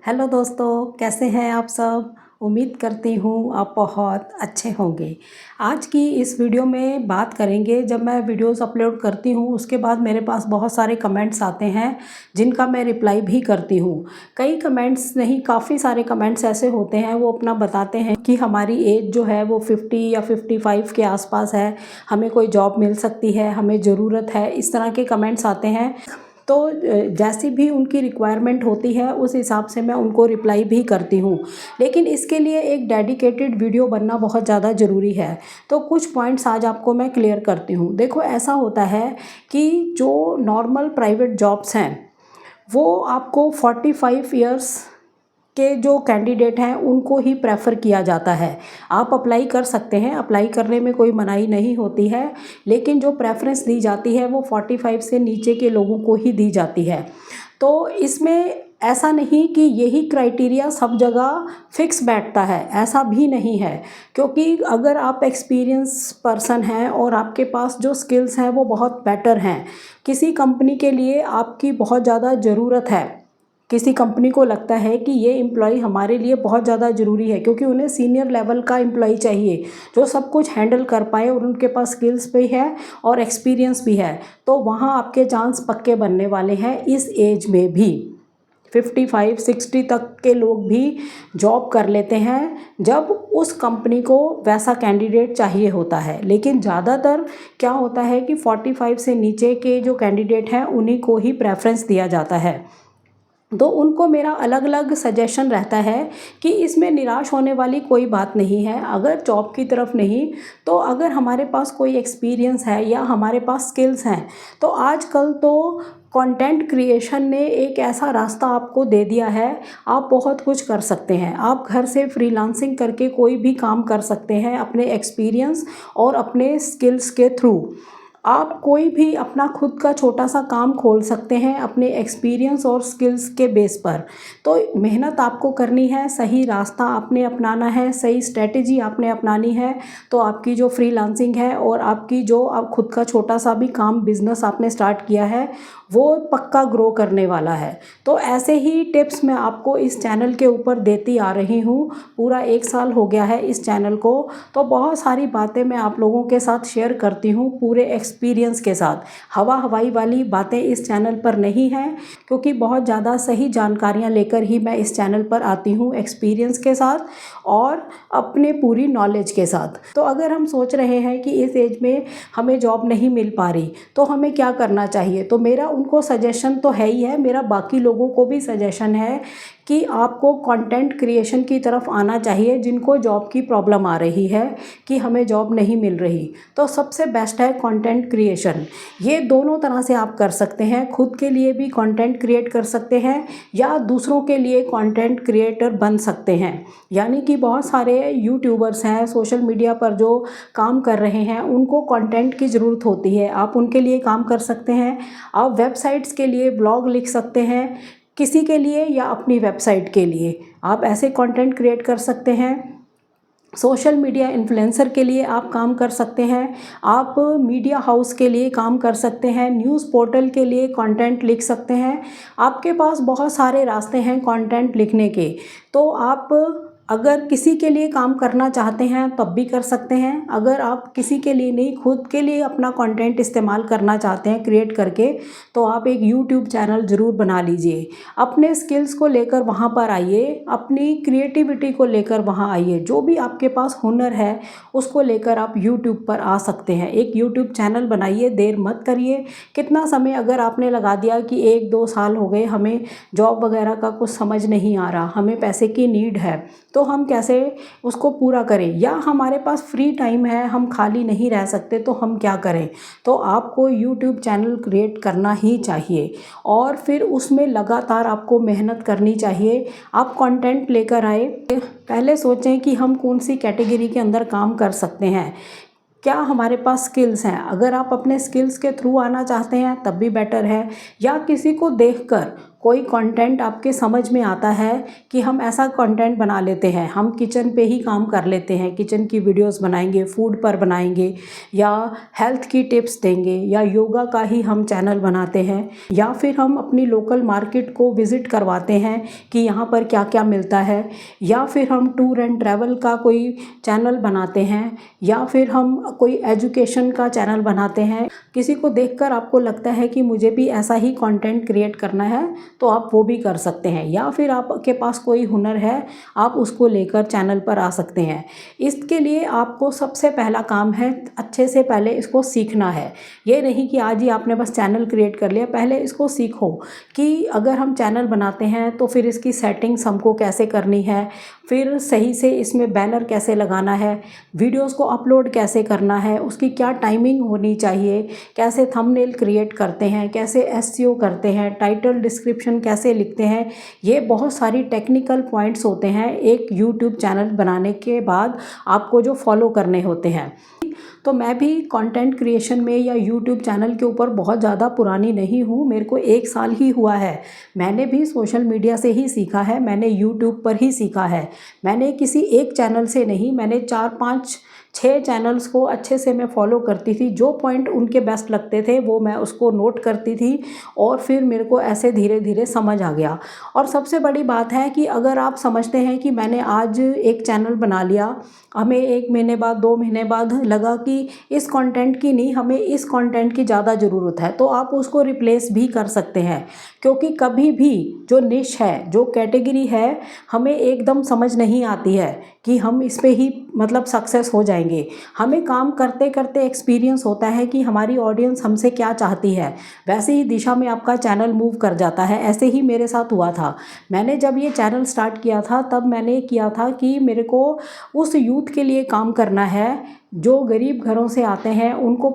Hello दोस्तों, कैसे हैं आप सब। उम्मीद करती हूँ आप बहुत अच्छे होंगे। आज की इस वीडियो में बात करेंगे, जब मैं वीडियोस अपलोड करती हूँ उसके बाद मेरे पास बहुत सारे कमेंट्स आते हैं जिनका मैं रिप्लाई भी करती हूँ। कई कमेंट्स नहीं, काफ़ी सारे कमेंट्स ऐसे होते हैं, वो अपना बताते हैं कि हमारी एज जो है वो 50 या 55 के आसपास है, हमें कोई जॉब मिल सकती है, हमें ज़रूरत है, इस तरह के कमेंट्स आते हैं। तो जैसी भी उनकी रिक्वायरमेंट होती है उस हिसाब से मैं उनको रिप्लाई भी करती हूँ, लेकिन इसके लिए एक डेडिकेटेड वीडियो बनना बहुत ज़्यादा ज़रूरी है। तो कुछ पॉइंट्स आज आपको मैं क्लियर करती हूँ। देखो, ऐसा होता है कि जो नॉर्मल प्राइवेट जॉब्स हैं वो आपको 45 ईयर्स के जो कैंडिडेट हैं उनको ही प्रेफर किया जाता है। आप अप्लाई कर सकते हैं, अप्लाई करने में कोई मनाही नहीं होती है, लेकिन जो प्रेफरेंस दी जाती है वो 45 से नीचे के लोगों को ही दी जाती है। तो इसमें ऐसा नहीं कि यही क्राइटेरिया सब जगह फिक्स बैठता है, ऐसा भी नहीं है। क्योंकि अगर आप एक्सपीरियंस पर्सन हैं और आपके पास जो स्किल्स हैं वो बहुत बेटर हैं, किसी कंपनी के लिए आपकी बहुत ज़्यादा ज़रूरत है, किसी कंपनी को लगता है कि ये एम्प्लॉय हमारे लिए बहुत ज़्यादा ज़रूरी है, क्योंकि उन्हें सीनियर लेवल का एम्प्लॉय चाहिए जो सब कुछ हैंडल कर पाए और उनके पास स्किल्स भी है और एक्सपीरियंस भी है, तो वहाँ आपके चांस पक्के बनने वाले हैं। इस एज में भी 55-60 तक के लोग भी जॉब कर लेते हैं जब उस कंपनी को वैसा कैंडिडेट चाहिए होता है। लेकिन ज़्यादातर क्या होता है कि 45 से नीचे के जो कैंडिडेट हैं उन्हीं को ही प्रेफरेंस दिया जाता है। तो उनको मेरा अलग अलग सजेशन रहता है कि इसमें निराश होने वाली कोई बात नहीं है। अगर जॉब की तरफ नहीं तो अगर हमारे पास कोई एक्सपीरियंस है या हमारे पास स्किल्स हैं, तो आजकल तो कंटेंट क्रिएशन ने एक ऐसा रास्ता आपको दे दिया है, आप बहुत कुछ कर सकते हैं। आप घर से फ्रीलांसिंग करके कोई भी काम कर सकते हैं अपने एक्सपीरियंस और अपने स्किल्स के थ्रू। आप कोई भी अपना खुद का छोटा सा काम खोल सकते हैं अपने एक्सपीरियंस और स्किल्स के बेस पर। तो मेहनत आपको करनी है, सही रास्ता आपने अपनाना है, सही स्ट्रेटेजी आपने अपनानी है, तो आपकी जो फ्रीलांसिंग है और आपकी जो आप खुद का छोटा सा भी काम बिजनेस आपने स्टार्ट किया है वो पक्का ग्रो करने वाला है। तो ऐसे ही टिप्स मैं आपको इस चैनल के ऊपर देती आ रही हूँ। पूरा 1 साल हो गया है इस चैनल को, तो बहुत सारी बातें मैं आप लोगों के साथ शेयर करती हूँ पूरे एक्सपीरियंस के साथ। हवा हवाई वाली बातें इस चैनल पर नहीं हैं, क्योंकि बहुत ज़्यादा सही जानकारियाँ लेकर ही मैं इस चैनल पर आती हूँ एक्सपीरियंस के साथ और अपने पूरी नॉलेज के साथ। तो अगर हम सोच रहे हैं कि इस एज में हमें जॉब नहीं मिल पा रही तो हमें क्या करना चाहिए, तो मेरा उनको सजेशन तो है ही है, मेरा बाकी लोगों को भी सजेशन है कि आपको कंटेंट क्रिएशन की तरफ आना चाहिए। जिनको जॉब की प्रॉब्लम आ रही है कि हमें जॉब नहीं मिल रही, तो सबसे बेस्ट है कंटेंट क्रिएशन। ये दोनों तरह से आप कर सकते हैं, खुद के लिए भी कंटेंट क्रिएट कर सकते हैं या दूसरों के लिए कंटेंट क्रिएटर बन सकते हैं। यानी कि बहुत सारे यूट्यूबर्स हैं सोशल मीडिया पर जो काम कर रहे हैं, उनको कंटेंट की ज़रूरत होती है, आप उनके लिए काम कर सकते हैं। आप वेबसाइट्स के लिए ब्लॉग लिख सकते हैं, किसी के लिए या अपनी वेबसाइट के लिए आप ऐसे कंटेंट क्रिएट कर सकते हैं। सोशल मीडिया इन्फ्लुएंसर के लिए आप काम कर सकते हैं, आप मीडिया हाउस के लिए काम कर सकते हैं, न्यूज़ पोर्टल के लिए कंटेंट लिख सकते हैं। आपके पास बहुत सारे रास्ते हैं कंटेंट लिखने के। तो आप अगर किसी के लिए काम करना चाहते हैं तब भी कर सकते हैं। अगर आप किसी के लिए नहीं, खुद के लिए अपना कंटेंट इस्तेमाल करना चाहते हैं क्रिएट करके, तो आप एक यूट्यूब चैनल ज़रूर बना लीजिए। अपने स्किल्स को लेकर वहाँ पर आइए, अपनी क्रिएटिविटी को लेकर वहाँ आइए, जो भी आपके पास हुनर है उसको लेकर आप यूट्यूब पर आ सकते हैं। एक यूट्यूब चैनल बनाइए, देर मत करिए। कितना समय अगर आपने लगा दिया कि 1-2 साल हो गए, हमें जॉब वगैरह का कुछ समझ नहीं आ रहा, हमें पैसे की नीड है, तो हम कैसे उसको पूरा करें, या हमारे पास फ्री टाइम है, हम खाली नहीं रह सकते, तो हम क्या करें, तो आपको यूट्यूब चैनल क्रिएट करना ही चाहिए और फिर उसमें लगातार आपको मेहनत करनी चाहिए। आप कंटेंट लेकर आए, पहले सोचें कि हम कौन सी कैटेगरी के अंदर काम कर सकते हैं, क्या हमारे पास स्किल्स हैं। अगर आप अपने स्किल्स के थ्रू आना चाहते हैं तब भी बेटर है, या किसी को देखकर कोई कंटेंट आपके समझ में आता है कि हम ऐसा कंटेंट बना लेते हैं, हम किचन पे ही काम कर लेते हैं, किचन की वीडियोस बनाएंगे, फूड पर बनाएंगे या हेल्थ की टिप्स देंगे या योगा का ही हम चैनल बनाते हैं या फिर हम अपनी लोकल मार्केट को विज़िट करवाते हैं कि यहाँ पर क्या क्या मिलता है या फिर हम टूर एंड ट्रैवल का कोई चैनल बनाते हैं या फिर हम कोई एजुकेशन का चैनल बनाते हैं। किसी को देखकर आपको लगता है कि मुझे भी ऐसा ही कंटेंट क्रिएट करना है तो आप वो भी कर सकते हैं या फिर आपके पास कोई हुनर है आप उसको लेकर चैनल पर आ सकते हैं। इसके लिए आपको सबसे पहला काम है अच्छे से पहले इसको सीखना है। ये नहीं कि आज ही आपने बस चैनल क्रिएट कर लिया, पहले इसको सीखो कि अगर हम चैनल बनाते हैं तो फिर इसकी सेटिंग्स हमको कैसे करनी है, फिर सही से इसमें बैनर कैसे लगाना है, वीडियोस को अपलोड कैसे करना है, उसकी क्या टाइमिंग होनी चाहिए, कैसे थंबनेल क्रिएट करते हैं, कैसे एसईओ करते हैं, टाइटल डिस्क्रिप्शन कैसे लिखते हैं। ये बहुत सारी टेक्निकल पॉइंट्स होते हैं एक यूट्यूब चैनल बनाने के बाद आपको जो फॉलो करने होते हैं। तो मैं भी कंटेंट क्रिएशन में या यूट्यूब चैनल के ऊपर बहुत ज़्यादा पुरानी नहीं हूँ, मेरे को 1 साल ही हुआ है। मैंने भी सोशल मीडिया से ही सीखा है, मैंने यूट्यूब पर ही सीखा है। मैंने किसी एक चैनल से नहीं, मैंने 4, 5, 6 चैनल्स को अच्छे से मैं फॉलो करती थी। जो पॉइंट उनके बेस्ट लगते थे वो मैं उसको नोट करती थी और फिर मेरे को ऐसे धीरे धीरे समझ आ गया। और सबसे बड़ी बात है कि अगर आप समझते हैं कि मैंने आज एक चैनल बना लिया, हमें 1 महीने बाद 2 महीने बाद लगा कि इस कंटेंट की नहीं, हमें इस कंटेंट की ज़्यादा ज़रूरत है, तो आप उसको रिप्लेस भी कर सकते हैं। क्योंकि कभी भी जो निश है, जो कैटेगरी है, हमें एकदम समझ नहीं आती है कि हम इस पे ही मतलब सक्सेस हो जाएंगे। हमें काम करते करते एक्सपीरियंस होता है कि हमारी ऑडियंस हमसे क्या चाहती है, वैसे ही दिशा में आपका चैनल मूव कर जाता है। ऐसे ही मेरे साथ हुआ था। मैंने जब ये चैनल स्टार्ट किया था तब मैंने किया था कि मेरे को उस यूथ के लिए काम करना है जो गरीब घरों से आते हैं, उनको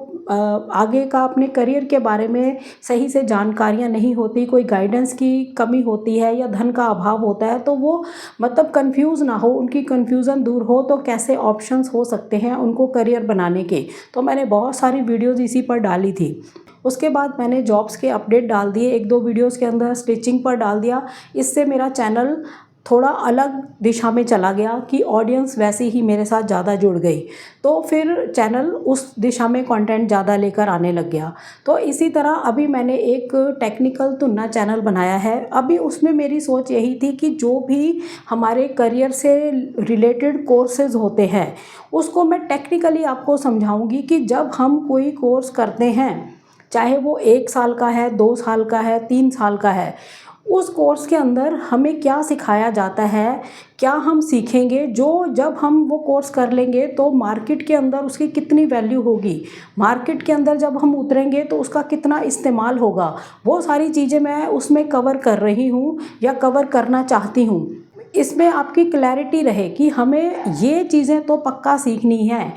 आगे का अपने करियर के बारे में सही से जानकारियां नहीं होती, कोई गाइडेंस की कमी होती है या धन का अभाव होता है, तो वो मतलब कंफ्यूज ना हो, उनकी कंफ्यूजन दूर हो तो कैसे ऑप्शंस हो सकते हैं उनको करियर बनाने के। तो मैंने बहुत सारी वीडियोस इसी पर डाली थी। उसके बाद मैंने जॉब्स के अपडेट डाल दिए, 1-2 वीडियोस के अंदर स्टिचिंग पर डाल दिया। इससे मेरा चैनल थोड़ा अलग दिशा में चला गया कि ऑडियंस वैसे ही मेरे साथ ज़्यादा जुड़ गई, तो फिर चैनल उस दिशा में कंटेंट ज़्यादा लेकर आने लग गया। तो इसी तरह अभी मैंने एक टेक्निकल तुन्ना चैनल बनाया है। अभी उसमें मेरी सोच यही थी कि जो भी हमारे करियर से रिलेटेड कोर्सेज होते हैं उसको मैं टेक्निकली आपको समझाऊंगी कि जब हम कोई कोर्स करते हैं, चाहे वो 1 साल का है, 2 साल का है, 3 साल का है, उस कोर्स के अंदर हमें क्या सिखाया जाता है, क्या हम सीखेंगे, जो जब हम वो कोर्स कर लेंगे तो मार्केट के अंदर उसकी कितनी वैल्यू होगी, मार्केट के अंदर जब हम उतरेंगे तो उसका कितना इस्तेमाल होगा, वो सारी चीज़ें मैं उसमें कवर कर रही हूँ या कवर करना चाहती हूँ। इसमें आपकी क्लैरिटी रहे कि हमें ये चीज़ें तो पक्का सीखनी है।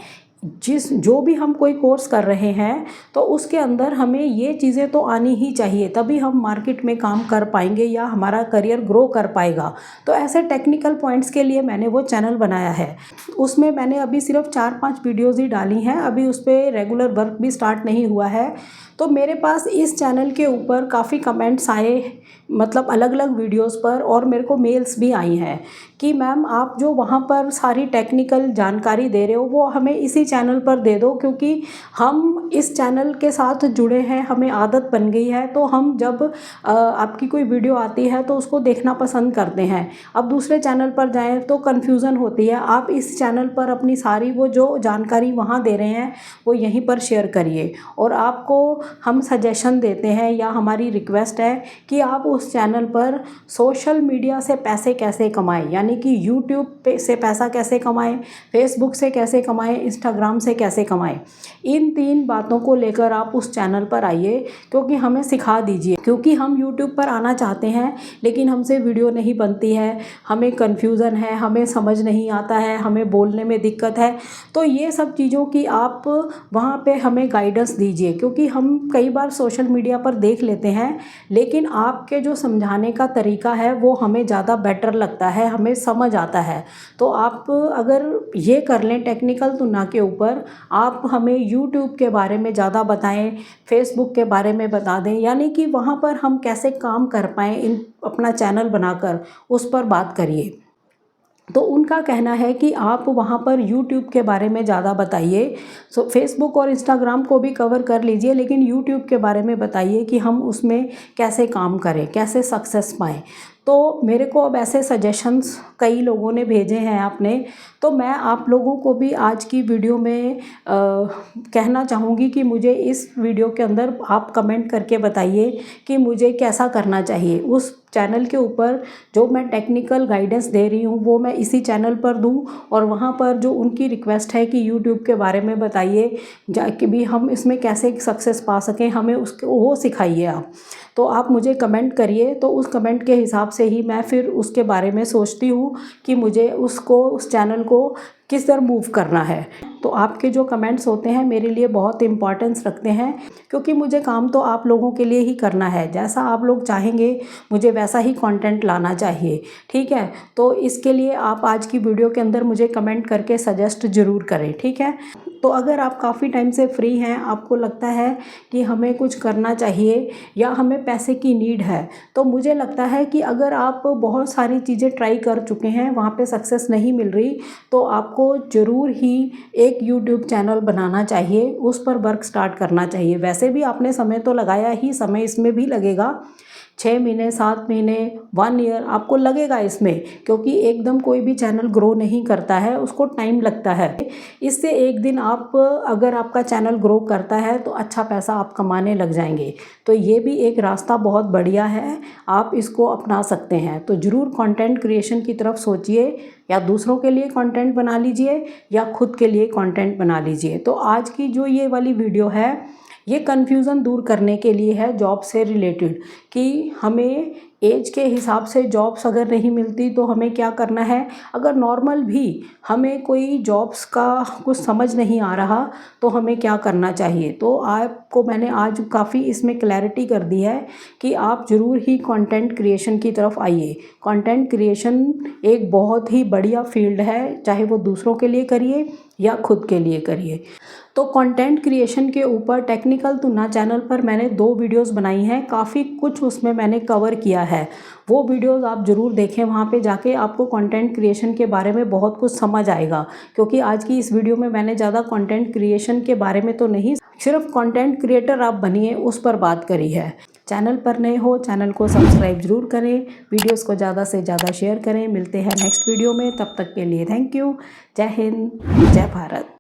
जो भी हम कोई कोर्स कर रहे हैं तो उसके अंदर हमें ये चीज़ें तो आनी ही चाहिए, तभी हम मार्केट में काम कर पाएंगे या हमारा करियर ग्रो कर पाएगा। तो ऐसे टेक्निकल पॉइंट्स के लिए मैंने वो चैनल बनाया है। उसमें मैंने अभी सिर्फ 4-5 वीडियोज़ ही डाली हैं, अभी उस पर रेगुलर वर्क भी स्टार्ट नहीं हुआ है। तो मेरे पास इस चैनल के ऊपर काफ़ी कमेंट्स आए, मतलब अलग अलग वीडियोस पर, और मेरे को मेल्स भी आई हैं कि मैम आप जो वहाँ पर सारी टेक्निकल जानकारी दे रहे हो वो हमें इसी चैनल पर दे दो, क्योंकि हम इस चैनल के साथ जुड़े हैं, हमें आदत बन गई है, तो हम जब आपकी कोई वीडियो आती है तो उसको देखना पसंद करते हैं। अब दूसरे चैनल पर जाएं तो कन्फ्यूज़न होती है। आप इस चैनल पर अपनी सारी वो जो जानकारी वहाँ दे रहे हैं वो यहीं पर शेयर करिए, और आपको हम सजेशन देते हैं या हमारी रिक्वेस्ट है कि आप उस चैनल पर सोशल मीडिया से पैसे कैसे कमाएं, यानी कि यूट्यूब पे से पैसा कैसे कमाएं, फेसबुक से कैसे कमाएं, इंस्टाग्राम से कैसे कमाएं। इन 3 बातों को लेकर आप उस चैनल पर आइए, क्योंकि हमें सिखा दीजिए, क्योंकि हम यूट्यूब पर आना चाहते हैं लेकिन हमसे वीडियो नहीं बनती है, हमें कन्फ्यूज़न है, हमें समझ नहीं आता है, हमें बोलने में दिक्कत है। तो ये सब चीज़ों की आप वहाँ पे हमें गाइडेंस दीजिए, क्योंकि हम कई बार सोशल मीडिया पर देख लेते हैं लेकिन आपके जो समझाने का तरीका है वो हमें ज़्यादा बेटर लगता है, हमें समझ आता है। तो आप अगर ये कर लें टेक्निकल तुलना के ऊपर, आप हमें यूट्यूब के बारे में ज़्यादा बताएं, फेसबुक के बारे में बता दें, यानी कि वहाँ पर हम कैसे काम कर पाएँ इन अपना चैनल बनाकर, उस पर बात करिए। तो उनका कहना है कि आप वहाँ पर यूट्यूब के बारे में ज़्यादा बताइए। सो फेसबुक और इंस्टाग्राम को भी कवर कर लीजिए, लेकिन यूट्यूब के बारे में बताइए कि हम उसमें कैसे काम करें, कैसे सक्सेस पाएँ। तो मेरे को अब ऐसे सजेशंस कई लोगों ने भेजे हैं आपने, तो मैं आप लोगों को भी आज की वीडियो में कहना चाहूँगी कि मुझे इस वीडियो के अंदर आप कमेंट करके बताइए कि मुझे कैसा करना चाहिए। उस चैनल के ऊपर जो मैं टेक्निकल गाइडेंस दे रही हूँ वो मैं इसी चैनल पर दूँ, और वहाँ पर जो उनकी रिक्वेस्ट है कि यूट्यूब के बारे में बताइए कि भी हम इसमें कैसे सक्सेस पा सकें, हमें उसको वो सिखाइए आप। तो आप मुझे कमेंट करिए, तो उस कमेंट के हिसाब से ही मैं फिर उसके बारे में सोचती हूँ कि मुझे उस चैनल को किस तरह मूव करना है। तो आपके जो कमेंट्स होते हैं मेरे लिए बहुत इम्पॉर्टेंस रखते हैं, क्योंकि मुझे काम तो आप लोगों के लिए ही करना है। जैसा आप लोग चाहेंगे मुझे वैसा ही कंटेंट लाना चाहिए, ठीक है। तो इसके लिए आप आज की वीडियो के अंदर मुझे कमेंट करके सजेस्ट ज़रूर करें, ठीक है। तो अगर आप काफ़ी टाइम से फ्री हैं, आपको लगता है कि हमें कुछ करना चाहिए या हमें पैसे की नीड है, तो मुझे लगता है कि अगर आप बहुत सारी चीज़ें ट्राई कर चुके हैं, वहाँ पे सक्सेस नहीं मिल रही, तो आपको ज़रूर ही एक यूट्यूब चैनल बनाना चाहिए, उस पर वर्क स्टार्ट करना चाहिए। वैसे भी आपने समय तो लगाया ही, समय इसमें भी लगेगा, 6 महीने, 7 महीने, 1 ईयर आपको लगेगा इसमें, क्योंकि एकदम कोई भी चैनल ग्रो नहीं करता है, उसको टाइम लगता है। इससे एक दिन आप अगर आपका चैनल ग्रो करता है तो अच्छा पैसा आप कमाने लग जाएंगे। तो ये भी एक रास्ता बहुत बढ़िया है, आप इसको अपना सकते हैं। तो ज़रूर कंटेंट क्रिएशन की तरफ सोचिए, या दूसरों के लिए कंटेंट बना लीजिए या खुद के लिए कंटेंट बना लीजिए। तो आज की जो ये वाली वीडियो है ये कन्फ्यूज़न दूर करने के लिए है जॉब से रिलेटेड, कि हमें एज के हिसाब से जॉब्स अगर नहीं मिलती तो हमें क्या करना है। अगर नॉर्मल भी हमें कोई जॉब्स का कुछ समझ नहीं आ रहा तो हमें क्या करना चाहिए। तो आपको मैंने आज काफ़ी इसमें क्लैरिटी कर दी है कि आप ज़रूर ही कंटेंट क्रिएशन की तरफ आइए। कंटेंट क्रिएशन एक बहुत ही बढ़िया फील्ड है, चाहे वो दूसरों के लिए करिए या खुद के लिए करिए। तो कंटेंट क्रिएशन के ऊपर टेक्निकल तुलना चैनल पर मैंने 2 वीडियोस बनाई हैं, काफ़ी कुछ उसमें मैंने कवर किया है। वो वीडियोस आप ज़रूर देखें, वहाँ पे जाके आपको कंटेंट क्रिएशन के बारे में बहुत कुछ समझ आएगा। क्योंकि आज की इस वीडियो में मैंने ज़्यादा कंटेंट क्रिएशन के बारे में तो नहीं, सिर्फ कंटेंट क्रिएटर आप बनिए उस पर बात करी है। चैनल पर नए हो, चैनल को सब्सक्राइब जरूर करें, वीडियोस को ज़्यादा से ज़्यादा शेयर करें। मिलते हैं नेक्स्ट वीडियो में, तब तक के लिए थैंक यू। जय हिंद, जय भारत।